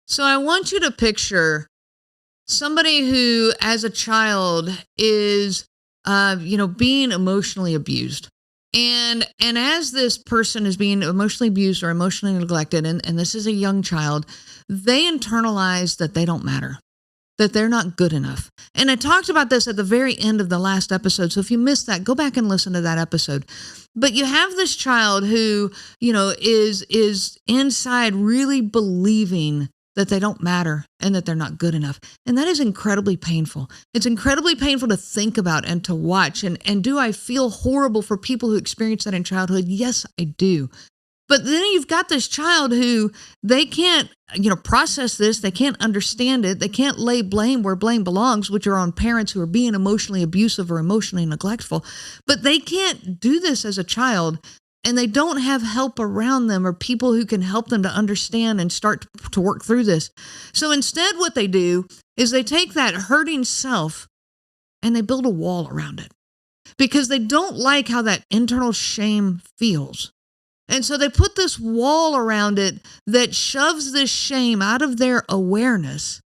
So I want you to picture somebody who, as a child, is, being emotionally abused. And as this person is being emotionally abused or emotionally neglected, and this is a young child, they internalize that they don't matter, that they're not good enough. And I talked about this at the very end of the last episode. So if you missed that, go back and listen to that episode. But you have this child who, is inside really believing that they don't matter and that they're not good enough. And that is incredibly painful. It's incredibly painful to think about and to watch. And do I feel horrible for people who experience that in childhood? Yes, I do. But then you've got this child who they can't, process this. They can't understand it. They can't lay blame where blame belongs, which are on parents who are being emotionally abusive or emotionally neglectful. But they can't do this as a child, and they don't have help around them or people who can help them to understand and start to work through this. So instead, what they do is they take that hurting self and they build a wall around it because they don't like how that internal shame feels. And so they put this wall around it that shoves this shame out of their awareness.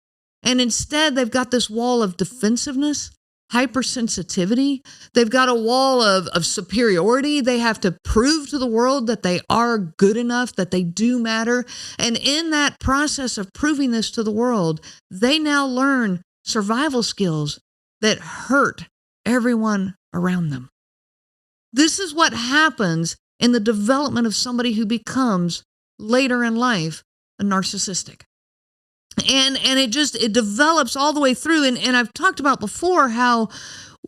And instead, they've got this wall of defensiveness, hypersensitivity. They've got a wall of superiority. They have to prove to the world that they are good enough, that they do matter. And in that process of proving this to the world, they now learn survival skills that hurt everyone around them. This is what happens in the development of somebody who becomes, later in life, a narcissistic. And it develops all the way through. And I've talked about before how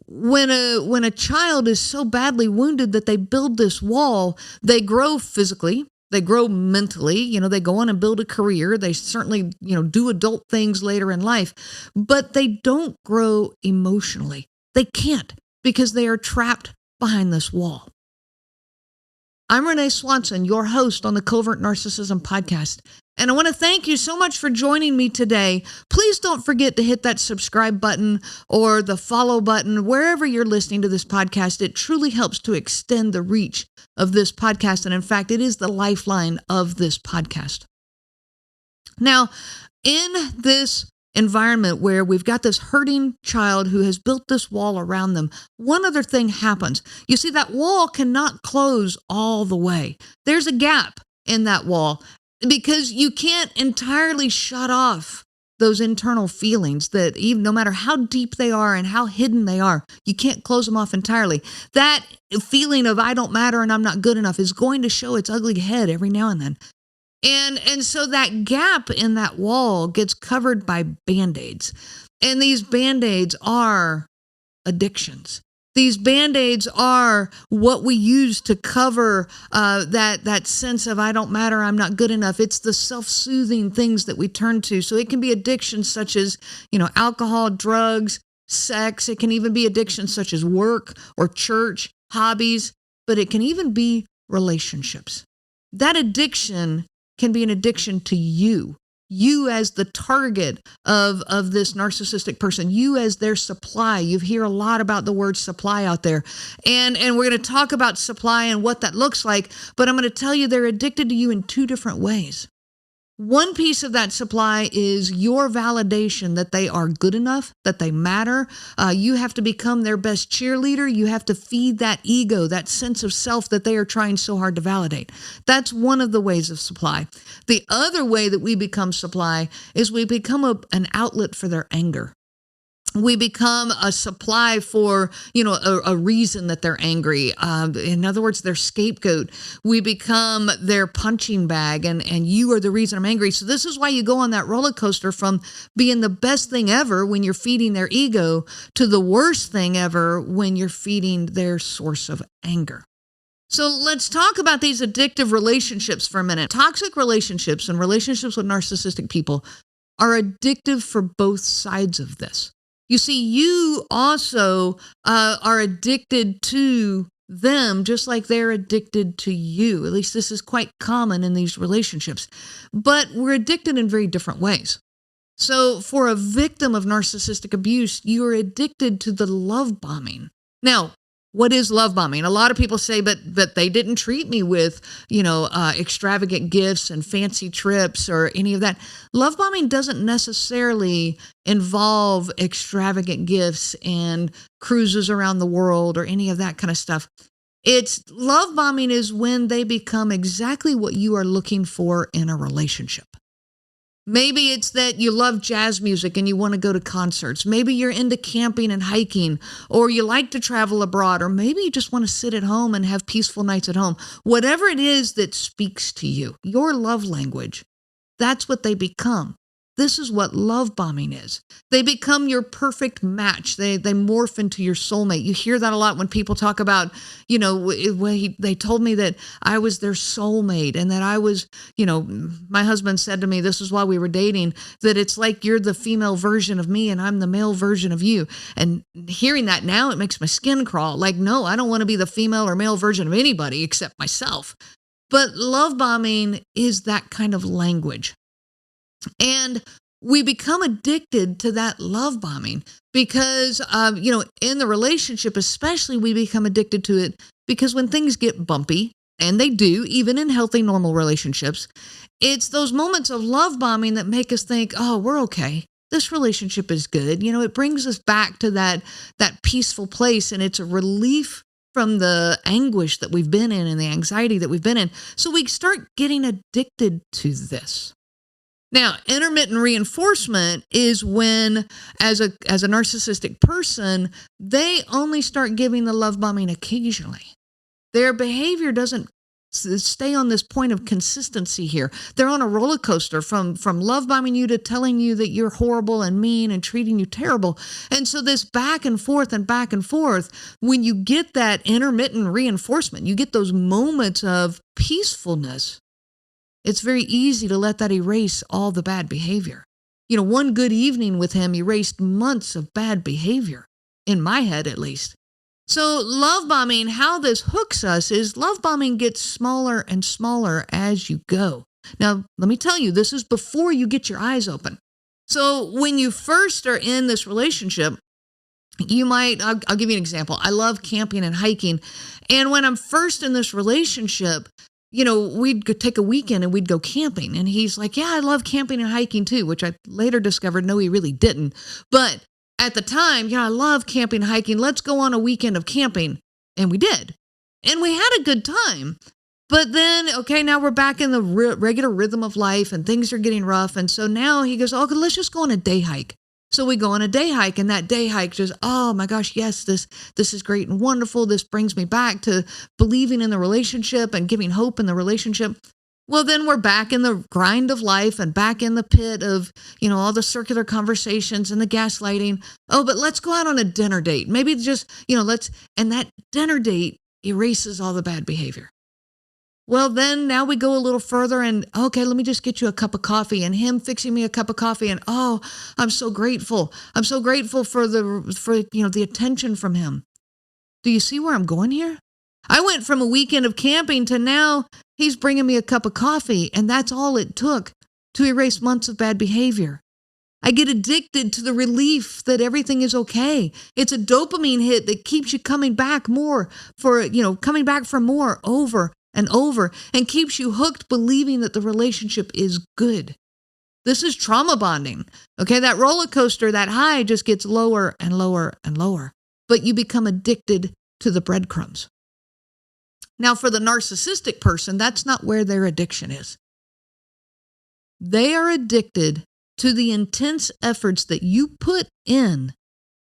when a child is so badly wounded that they build this wall, they grow physically, they grow mentally, they go on and build a career. They certainly, do adult things later in life, but they don't grow emotionally. They can't because they are trapped behind this wall. I'm Renee Swanson, your host on the Covert Narcissism podcast, and I want to thank you so much for joining me today. Please don't forget to hit that subscribe button or the follow button wherever you're listening to this podcast. It truly helps to extend the reach of this podcast, and in fact, it is the lifeline of this podcast. Now, in this environment where we've got this hurting child who has built this wall around them, one other thing happens. You see, that wall cannot close all the way. There's a gap in that wall because you can't entirely shut off those internal feelings that even no matter how deep they are and how hidden they are, you can't close them off entirely. That feeling of I don't matter and I'm not good enough is going to show its ugly head every now and then. And so that gap in that wall gets covered by Band-Aids. And these Band-Aids are addictions. These Band-Aids are what we use to cover that sense of I don't matter, I'm not good enough. It's the self-soothing things that we turn to. So it can be addictions such as, alcohol, drugs, sex. It can even be addictions such as work or church, hobbies, but it can even be relationships. That addiction can be an addiction to you as the target of this narcissistic person, you as their supply. You hear a lot about the word supply out there. And we're going to talk about supply and what that looks like, but I'm going to tell you they're addicted to you in two different ways. One piece of that supply is your validation that they are good enough, that they matter. You have to become their best cheerleader. You have to feed that ego, that sense of self that they are trying so hard to validate. That's one of the ways of supply. The other way that we become supply is we become an outlet for their anger. We become a supply for, a reason that they're angry. In other words, their scapegoat. We become their punching bag, and you are the reason I'm angry. So this is why you go on that roller coaster from being the best thing ever when you're feeding their ego to the worst thing ever when you're feeding their source of anger. So let's talk about these addictive relationships for a minute. Toxic relationships and relationships with narcissistic people are addictive for both sides of this. You see, you also are addicted to them just like they're addicted to you. At least this is quite common in these relationships. But we're addicted in very different ways. So for a victim of narcissistic abuse, you are addicted to the love bombing. Now, What is love bombing? A lot of people say, but they didn't treat me with, extravagant gifts and fancy trips or any of that. Love bombing doesn't necessarily involve extravagant gifts and cruises around the world or any of that kind of stuff. It's love bombing is when they become exactly what you are looking for in a relationship. Maybe it's that you love jazz music and you want to go to concerts. Maybe you're into camping and hiking, or you like to travel abroad, or maybe you just want to sit at home and have peaceful nights at home. Whatever it is that speaks to you, your love language, that's what they become. This is what love bombing is. They become your perfect match. They morph into your soulmate. You hear that a lot when people talk about, they told me that I was their soulmate and that I was, my husband said to me, this is why we were dating, that it's like you're the female version of me and I'm the male version of you. And hearing that now, it makes my skin crawl. Like, no, I don't want to be the female or male version of anybody except myself. But love bombing is that kind of language. And we become addicted to that love bombing because, in the relationship especially, we become addicted to it because when things get bumpy, and they do, even in healthy, normal relationships, it's those moments of love bombing that make us think, oh, we're okay. This relationship is good. It brings us back to that peaceful place, and it's a relief from the anguish that we've been in and the anxiety that we've been in. So we start getting addicted to this. Now, intermittent reinforcement is when, as a narcissistic person, they only start giving the love bombing occasionally. Their behavior doesn't stay on this point of consistency here. They're on a roller coaster from love bombing you to telling you that you're horrible and mean and treating you terrible. And so this back and forth, when you get that intermittent reinforcement, you get those moments of peacefulness, it's very easy to let that erase all the bad behavior. One good evening with him erased months of bad behavior, in my head at least. So love bombing, how this hooks us is love bombing gets smaller and smaller as you go. Now, let me tell you, this is before you get your eyes open. So when you first are in this relationship, I'll give you an example. I love camping and hiking. And when I'm first in this relationship, we'd take a weekend and we'd go camping. And he's like, yeah, I love camping and hiking too, which I later discovered, no, he really didn't. But at the time, I love camping and hiking. Let's go on a weekend of camping. And we did. And we had a good time. But then, okay, now we're back in the regular rhythm of life and things are getting rough. And so now he goes, let's just go on a day hike. So we go on a day hike, and that day hike just, oh my gosh, yes, this is great and wonderful. This brings me back to believing in the relationship and giving hope in the relationship. Well, then we're back in the grind of life and back in the pit of, all the circular conversations and the gaslighting. Oh, but let's go out on a dinner date. Maybe just, and that dinner date erases all the bad behavior. Well, then now we go a little further and, okay, let me just get you a cup of coffee, and him fixing me a cup of coffee. And, oh, I'm so grateful. I'm so grateful for the attention from him. Do you see where I'm going here? I went from a weekend of camping to now he's bringing me a cup of coffee. And that's all it took to erase months of bad behavior. I get addicted to the relief that everything is okay. It's a dopamine hit that keeps you coming back for more over and over, and keeps you hooked, believing that the relationship is good. This is trauma bonding. Okay, that roller coaster, that high just gets lower and lower and lower, but you become addicted to the breadcrumbs. Now, for the narcissistic person, that's not where their addiction is. They are addicted to the intense efforts that you put in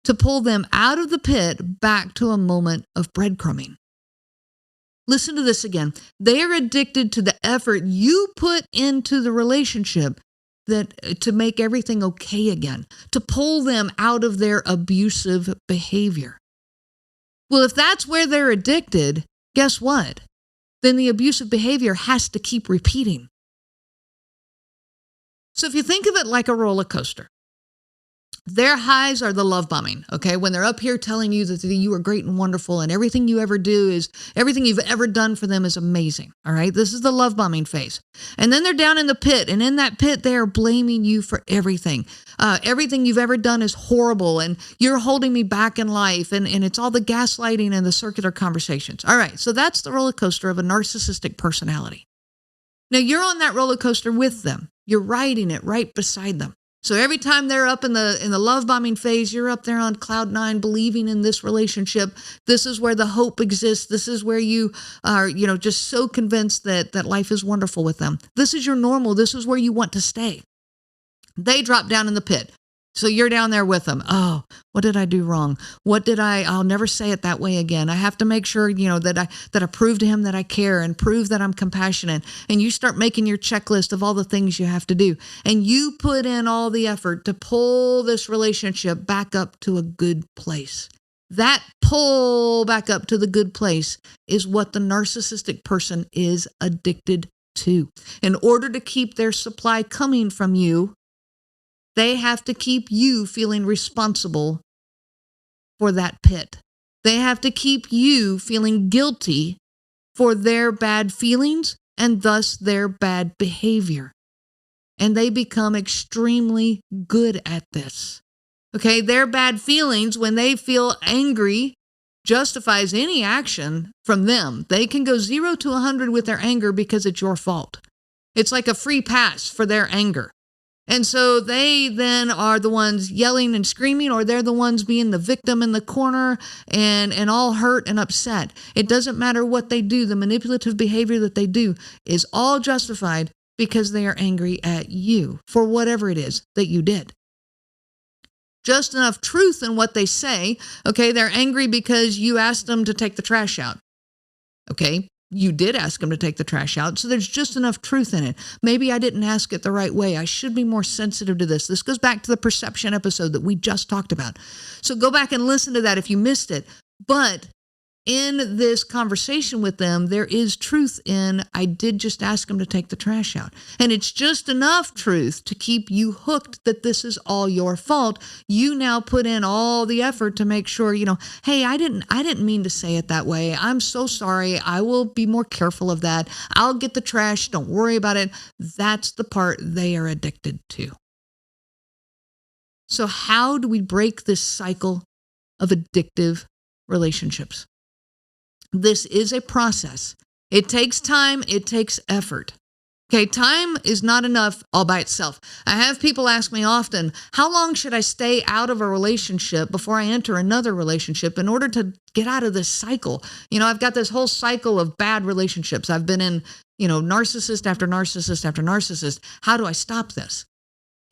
to pull them out of the pit back to a moment of breadcrumbing. Listen to this again. They are addicted to the effort you put into the relationship to make everything okay again, to pull them out of their abusive behavior. Well, if that's where they're addicted, guess what? Then the abusive behavior has to keep repeating. So if you think of it like a roller coaster, Their highs are the love bombing, okay? When they're up here telling you that you are great and wonderful and everything you ever do is, everything you've ever done for them is amazing, all right? This is the love bombing phase. And then they're down in the pit, and in that pit, they are blaming you for everything. Everything you've ever done is horrible, and you're holding me back in life, and it's all the gaslighting and the circular conversations. All right, so that's the roller coaster of a narcissistic personality. Now, you're on that roller coaster with them. You're riding it right beside them. So every time they're up in the love bombing phase, you're up there on cloud nine, believing in this relationship. This is where the hope exists. This is where you are, just so convinced that life is wonderful with them. This is your normal. This is where you want to stay. They drop down in the pit. So you're down there with them. Oh, what did I do wrong? I'll never say it that way again. I have to make sure, that I prove to him that I care and prove that I'm compassionate. And you start making your checklist of all the things you have to do. And you put in all the effort to pull this relationship back up to a good place. That pull back up to the good place is what the narcissistic person is addicted to. In order to keep their supply coming from you, they have to keep you feeling responsible for that pit. They have to keep you feeling guilty for their bad feelings and thus their bad behavior. And they become extremely good at this. Okay, their bad feelings, when they feel angry, justifies any action from them. They can go 0 to 100 with their anger because it's your fault. It's like a free pass for their anger. And so they then are the ones yelling and screaming, or they're the ones being the victim in the corner and all hurt and upset. It doesn't matter what they do. The manipulative behavior that they do is all justified because they are angry at you for whatever it is that you did. Just enough truth in what they say. Okay, they're angry because you asked them to take the trash out. Okay, you did ask them to take the trash out, so there's just enough truth in it. Maybe I didn't ask it the right way. I should be more sensitive to this. This goes back to the perception episode that we just talked about. So go back and listen to that if you missed it. But in this conversation with them, there is truth in, I did just ask them to take the trash out. And it's just enough truth to keep you hooked that this is all your fault. You now put in all the effort to make sure, hey, I didn't mean to say it that way. I'm so sorry. I will be more careful of that. I'll get the trash. Don't worry about it. That's the part they are addicted to. So how do we break this cycle of addictive relationships? This is a process. It takes time. It takes effort. Okay, time is not enough all by itself. I have people ask me often, how long should I stay out of a relationship before I enter another relationship in order to get out of this cycle? I've got this whole cycle of bad relationships. I've been in, narcissist after narcissist after narcissist. How do I stop this?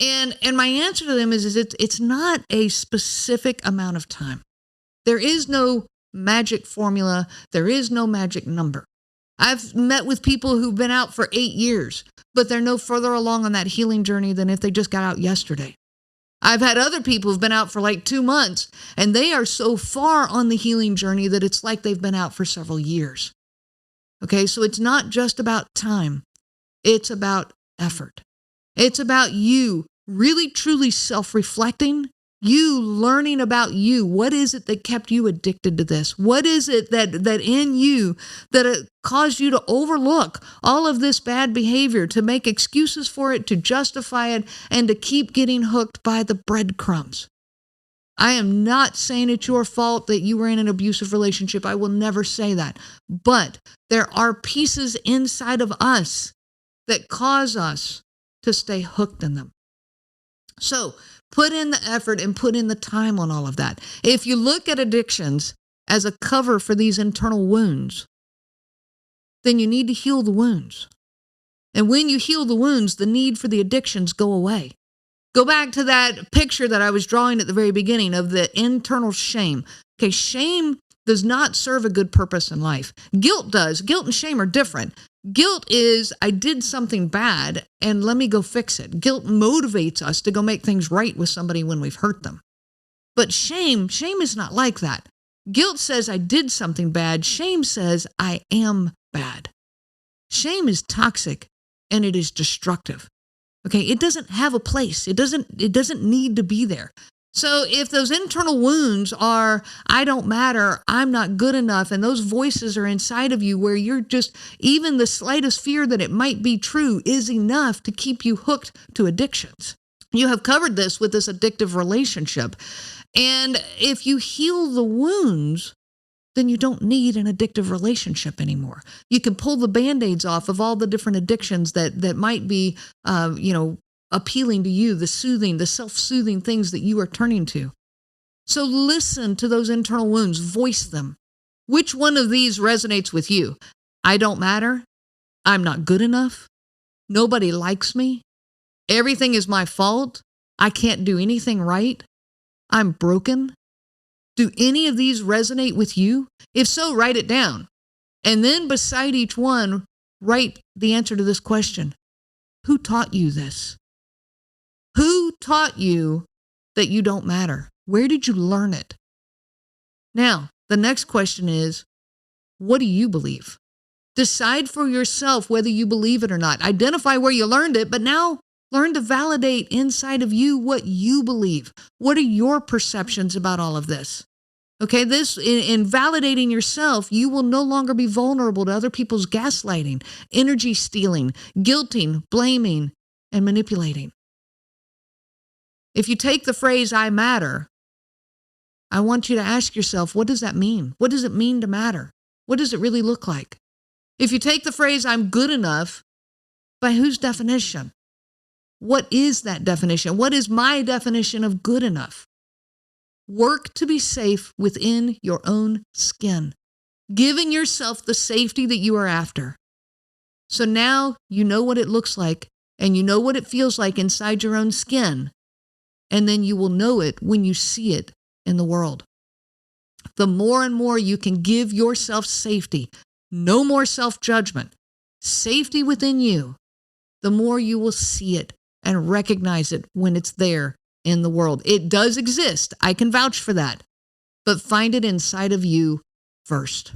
And my answer to them is it's not a specific amount of time. There is no magic formula. There is no magic number. I've met with people who've been out for 8 years, but they're no further along on that healing journey than if they just got out yesterday. I've had other people who've been out for like 2 months, and they are so far on the healing journey that it's like they've been out for several years. Okay, so it's not just about time. It's about effort. It's about you really, truly self-reflecting, you learning about you. What is it that kept you addicted to this? What is it that in you that it caused you to overlook all of this bad behavior, to make excuses for it, to justify it, and to keep getting hooked by the breadcrumbs? I am not saying it's your fault that you were in an abusive relationship. I will never say that. But there are pieces inside of us that cause us to stay hooked in them. So put in the effort and put in the time on all of that. If you look at addictions as a cover for these internal wounds, then you need to heal the wounds. And when you heal the wounds, the need for the addictions go away. Go back to that picture that I was drawing at the very beginning of the internal shame. Okay, shame does not serve a good purpose in life. Guilt does. Guilt and shame are different. Guilt is, I did something bad and let me go fix it. Guilt motivates us to go make things right with somebody when we've hurt them. But shame is not like that. Guilt says I did something bad. Shame says I am bad. Shame is toxic and it is destructive. Okay, it doesn't have a place. It doesn't need to be there. So if those internal wounds are, I don't matter, I'm not good enough, and those voices are inside of you where you're just, even the slightest fear that it might be true is enough to keep you hooked to addictions. You have covered this with this addictive relationship. And if you heal the wounds, then you don't need an addictive relationship anymore. You can pull the Band-Aids off of all the different addictions that might be, appealing to you, the soothing, the self-soothing things that you are turning to. So listen to those internal wounds, voice them. Which one of these resonates with you? I don't matter. I'm not good enough. Nobody likes me. Everything is my fault. I can't do anything right. I'm broken. Do any of these resonate with you? If so, write it down. And then beside each one, write the answer to this question. Who taught you this? Who taught you that you don't matter? Where did you learn it? Now, the next question is, what do you believe? Decide for yourself whether you believe it or not. Identify where you learned it, but now learn to validate inside of you what you believe. What are your perceptions about all of this? Okay, in validating yourself, you will no longer be vulnerable to other people's gaslighting, energy stealing, guilting, blaming, and manipulating. If you take the phrase, I matter, I want you to ask yourself, what does that mean? What does it mean to matter? What does it really look like? If you take the phrase, I'm good enough, by whose definition? What is that definition? What is my definition of good enough? Work to be safe within your own skin, giving yourself the safety that you are after. So now you know what it looks like, and you know what it feels like inside your own skin. And then you will know it when you see it in the world. The more and more you can give yourself safety, no more self-judgment, safety within you, the more you will see it and recognize it when it's there in the world. It does exist. I can vouch for that. But find it inside of you first.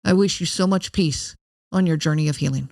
I wish you so much peace on your journey of healing.